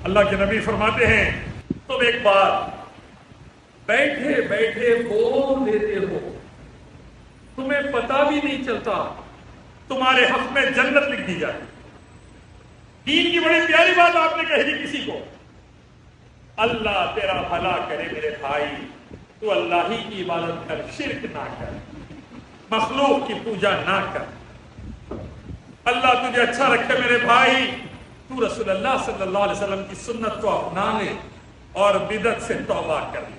اللہ کے نبی فرماتے ہیں تم ایک بار بیٹھے بیٹھے بول دیتے ہو، تمہیں پتا بھی نہیں چلتا، تمہارے حق میں جنت لکھ دی جائے۔ دین کی بڑی پیاری بات آپ نے کہی کسی کو، اللہ تیرا بھلا کرے میرے بھائی، تو اللہ ہی کی عبادت کر، شرک نہ کر، مخلوق کی پوجا نہ کر۔ اللہ تجھے اچھا رکھے میرے بھائی، تو رسول اللہ صلی اللہ علیہ وسلم کی سنت کو اپنا لے اور بدعت سے توبہ کر لے۔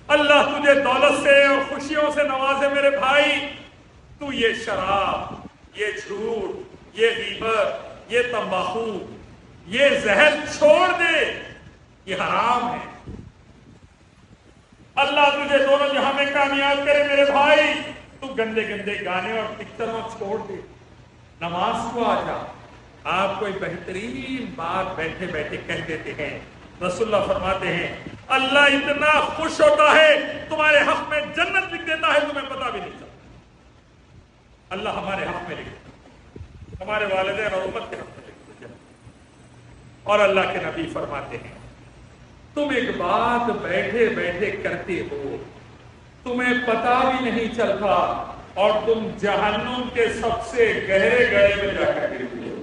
اللہ تجھے دولت سے اور خوشیوں سے نوازے میرے بھائی، تو یہ شراب، یہ جھوٹ، یہ غیبت، یہ تمباکو، یہ زہر چھوڑ دے، یہ حرام ہے۔ اللہ تجھے دونوں جہاں میں کامیاب کرے میرے بھائی، تو گندے گندے گانے اور پکچروں چھوڑ دے، نماز کو آ جا۔ آپ کوئی بہترین بات بیٹھے بیٹھے کہہ دیتے ہیں، رسول اللہ فرماتے ہیں اللہ اتنا خوش ہوتا ہے تمہارے حق میں جنت لکھ دیتا ہے، تمہیں پتا بھی نہیں چلتا۔ اللہ ہمارے حق میں لکھ دیتا، ہمارے والدین اور امت کے حق میں لکھ دیتا۔ اور اللہ کے نبی فرماتے ہیں تم ایک بات بیٹھے بیٹھے کرتے ہو، تمہیں پتا بھی نہیں چلتا، اور تم جہنم کے سب سے گہرے گڑھے میں جا کر گرتے ہو۔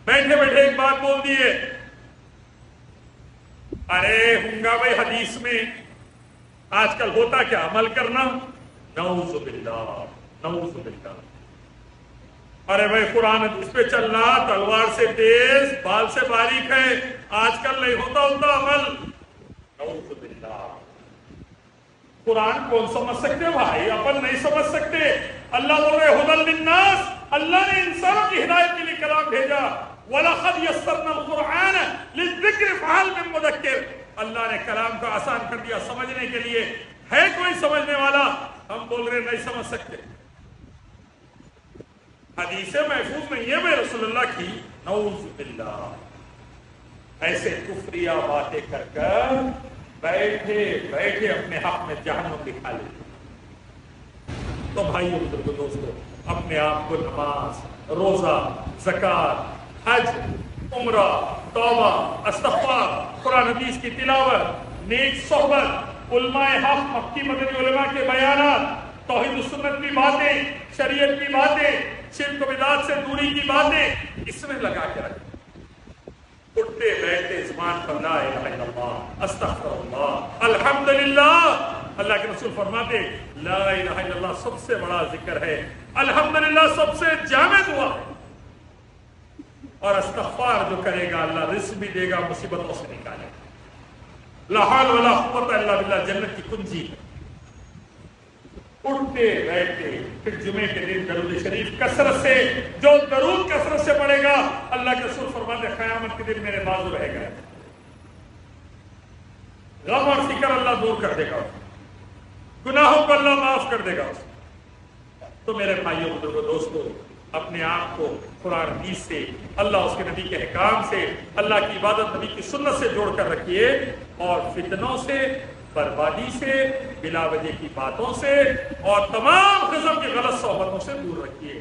بیٹھے بیٹھے ایک بات بول دیے، ارے ہونگا بھائی حدیث میں آج کل ہوتا کیا، عمل کرنا، نعوذ باللہ نعوذ باللہ۔ ارے بھائی قرآن حدیث پہ چلنا تلوار سے تیز بال سے باریک ہے، آج کل نہیں ہوتا عمل، نعوذ باللہ۔ قرآن کون سمجھ سکتے بھائی، اپن نہیں سمجھ سکتے۔ اللہ بول رہے ھدی للناس، اللہ نے انسانوں کی ہدایت کے لیے کلام بھیجا، وَلَقَدْ يَسَّرْنَا الْقُرْآنَ لِلذِّكْرِ فَهَلْ مِن مُّدَكِّرٍ۔ اللہ نے کلام کو آسان کر دیا سمجھنے کے لیے، ہے کوئی سمجھنے والا؟ ہم بول رہے نہیں سمجھ سکتے۔ حدیثیں محفوظ نہیں ہے میں رسول اللہ کی، نعوذ باللہ۔ ایسے کفریہ باتیں کر کر بیٹھے بیٹھے اپنے حق میں جہنم دکھا لے۔ تو بھائیو بزرگو دوستو، اپنے آپ کو نماز، روزہ، زکوٰۃ، حج، عمرہ، توبہ، استغفار، قرآن حدیث کی تلاوت، نیک صحبت، علماء حق، مکی مدنی علماء کے بیانات، توحید و سنت کی باتیں، شریعت کی باتیں، شرک و بدعت سے دوری کی باتیں، اس میں لگا کے رکھیں۔ اٹھتے بیٹھتے زبان پر لا الہ الا اللہ، استغفر اللہ، الحمدللہ۔ اللہ کے رسول فرماتے لا الہ الا اللہ سب سے بڑا ذکر ہے، الحمدللہ سب سے جامع دعا ہے، اور استغفار جو کرے گا اللہ رزق بھی دے گا، مصیبتوں سے نکالے گا۔ لا حول ولا قوت الا باللہ جنت کی کنجی ہے۔ اٹھتے بیٹھتے پھر جمعے کے دن درود شریف کثرت سے، جو درود کثرت سے پڑھے گا اللہ کے رسول فرماتے قیامت کے دن میرے بازو رہے گا، غم اور فکر اللہ دور کر دے گا، گناہوں کو اللہ معاف کر دے گا۔ تو میرے بھائیوں بزرگوں دوستو، اپنے آپ کو قرآن حدیث سے، اللہ اس کے نبی کے احکام سے، اللہ کی عبادت نبی کی سنت سے جوڑ کر رکھیے، اور فتنوں سے، بربادی سے، بلا وجہ کی باتوں سے، اور تمام قسم کی غلط صحبتوں سے دور رکھیے۔